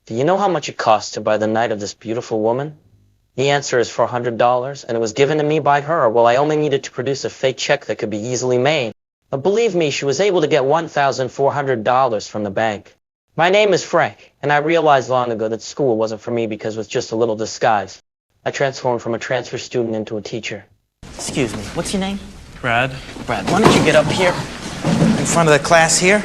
Do you know how much it costs to buy the night of this beautiful woman? The answer is $400, and it was given to me by her. Well, I only needed to produce a fake check that could be easily made. But believe me, she was able to get $1,400 from the bank. My name is Frank, and I realized long ago that school wasn't for me because with just a little disguise, I transformed from a transfer student into a teacher. Excuse me, what's your name? Brad? Brad, why don't you get up here in front of the class here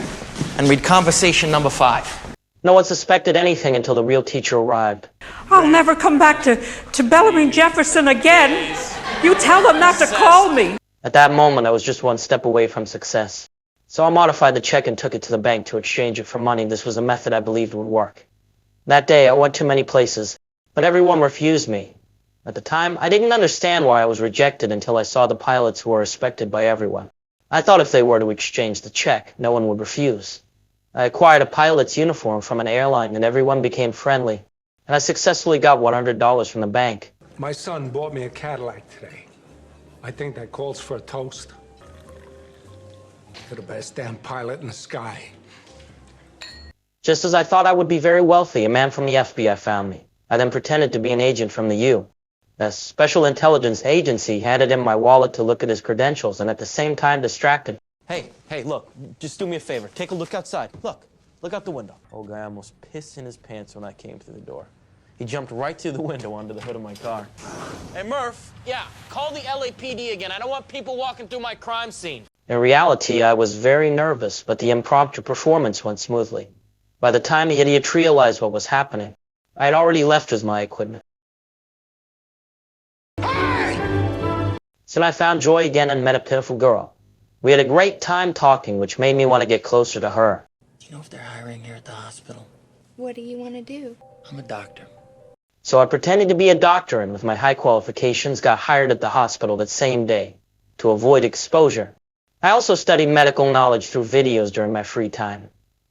and read conversation number 5. No one suspected anything until the real teacher arrived. I'll never come back to Bellarmine Jefferson again. You tell them not to call me. At that moment, I was just one step away from success. So I modified the check and took it to the bank to exchange it for money. This was a method I believed would work. That day, I went to many places, but everyone refused me. At the time, I didn't understand why I was rejected until I saw the pilots who were respected by everyone. I thought if they were to exchange the check, no one would refuse. I acquired a pilot's uniform from an airline and everyone became friendly. And I successfully got $100 from the bank. My son bought me a Cadillac today. I think that calls for a toast. To the best damn pilot in the sky. Just as I thought I would be very wealthy, a man from the FBI found me. I then pretended to be an agent from the U. The Special Intelligence Agency handed him my wallet to look at his credentials and at the same time distracted. Hey, look, just do me a favor. Take a look outside. Look out the window. Old guy almost pissed in his pants when I came through the door. He jumped right through the window onto the hood of my car. Hey, Murph. Yeah, call the LAPD again. I don't want people walking through my crime scene. In reality, I was very nervous, but the impromptu performance went smoothly. By the time the idiot realized what was happening, I had already left with my equipment. Soon I found joy again and met a pitiful girl. We had a great time talking, which made me want to get closer to her. Do you know if they're hiring here at the hospital? What do you want to do? I'm a doctor. So I pretended to be a doctor and with my high qualifications got hired at the hospital that same day to avoid exposure. I also studied medical knowledge through videos during my free time.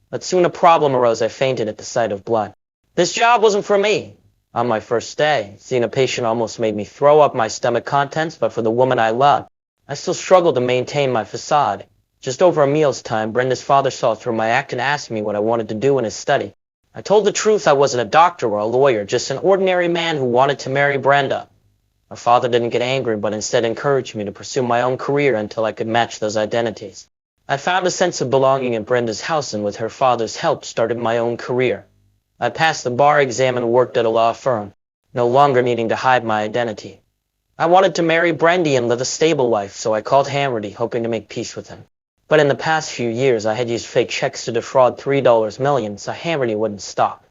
But soon a problem arose. I fainted at the sight of blood. This job wasn't for me. On my first day, seeing a patient almost made me throw up my stomach contents, but for the woman I loved, I still struggled to maintain my facade. Just over a meal's time, Brenda's father saw through my act and asked me what I wanted to do in his study. I told the truth. I wasn't a doctor or a lawyer, just an ordinary man who wanted to marry Brenda. My father didn't get angry, but instead encouraged me to pursue my own career until I could match those identities. I found a sense of belonging in Brenda's house and with her father's help started my own career. I passed the bar exam and worked at a law firm, no longer needing to hide my identity. I wanted to marry Brenda and live a stable life, so I called Hanratty, hoping to make peace with him. But in the past few years, I had used fake checks to defraud $3 million, so Hanratty wouldn't stop.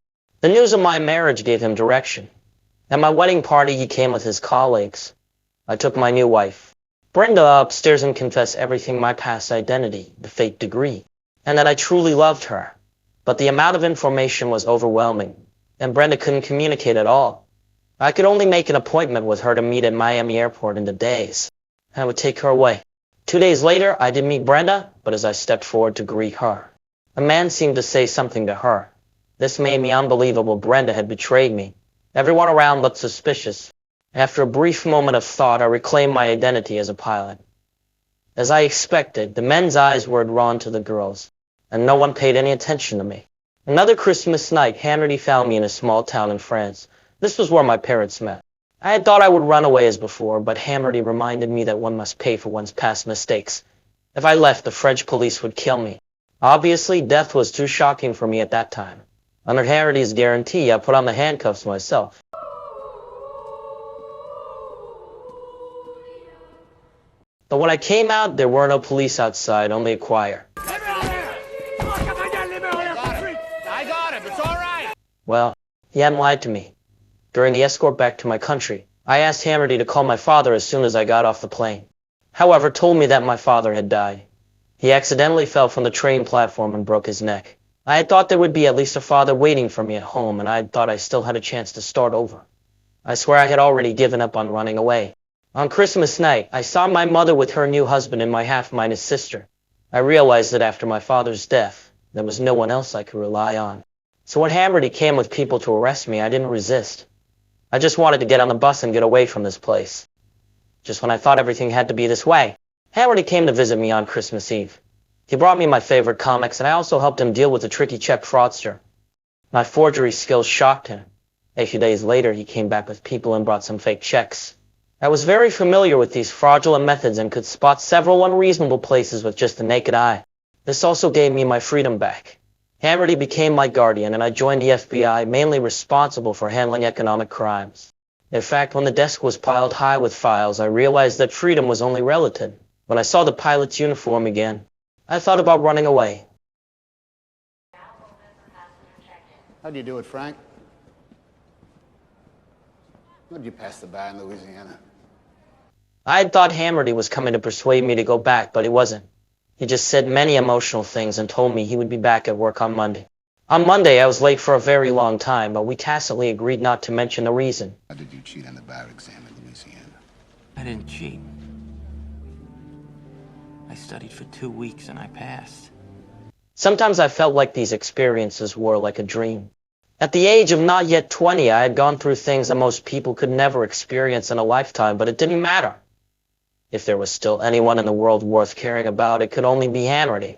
The news of my marriage gave him direction. At my wedding party, he came with his colleagues. I took my new wife, Brenda, upstairs and confessed everything, my past identity, the fake degree, and that I truly loved her. But the amount of information was overwhelming, and Brenda couldn't communicate at all. I could only make an appointment with her to meet at Miami Airport in the days, and I would take her away. 2 days later, I did meet Brenda, but as I stepped forward to greet her, a man seemed to say something to her. This made me unbelievable. Brenda had betrayed me. Everyone around looked suspicious. After a brief moment of thought, I reclaimed my identity as a pilot. As I expected, the men's eyes were drawn to the girls, and no one paid any attention to me. Another Christmas night, Hanratty found me in a small town in France. This was where my parents met. I had thought I would run away as before, but Hanratty reminded me that one must pay for one's past mistakes. If I left, the French police would kill me. Obviously, death was too shocking for me at that time. Under Hanratty's guarantee, I put on the handcuffs myself. But when I came out, there were no police outside, only a choir. I got him. It's all right. Well, he hadn't lied to me. During the escort back to my country, I asked Hanratty to call my father as soon as I got off the plane. However, told me that my father had died. He accidentally fell from the train platform and broke his neck. I had thought there would be at least a father waiting for me at home, and I had thought I still had a chance to start over. I swear I had already given up on running away. On Christmas night, I saw my mother with her new husband and my half-minus sister. I realized that after my father's death, there was no one else I could rely on. So when Hanratty came with people to arrest me, I didn't resist. I just wanted to get on the bus and get away from this place. Just when I thought everything had to be this way, Hanratty came to visit me on Christmas Eve. He brought me my favorite comics, and I also helped him deal with a tricky Czech fraudster. My forgery skills shocked him. A few days later, he came back with people and brought some fake checks. I was very familiar with these fraudulent methods and could spot several unreasonable places with just the naked eye. This also gave me my freedom back. Hanratty became my guardian, and I joined the FBI, mainly responsible for handling economic crimes. In fact, when the desk was piled high with files, I realized that freedom was only relative. When I saw the pilot's uniform again, I thought about running away. How'd you do it, Frank? How'd you pass the bar in Louisiana? I had thought Hanratty was coming to persuade me to go back, but he wasn't. He just said many emotional things and told me he would be back at work on Monday. On Monday, I was late for a very long time, but we tacitly agreed not to mention the reason. How did you cheat on the bar exam in Louisiana? I didn't cheat. I studied for 2 weeks and I passed. Sometimes I felt like these experiences were like a dream. At the age of not yet 20, I had gone through things that most people could never experience in a lifetime, but it didn't matter. If there was still anyone in the world worth caring about, it could only be Hanratty.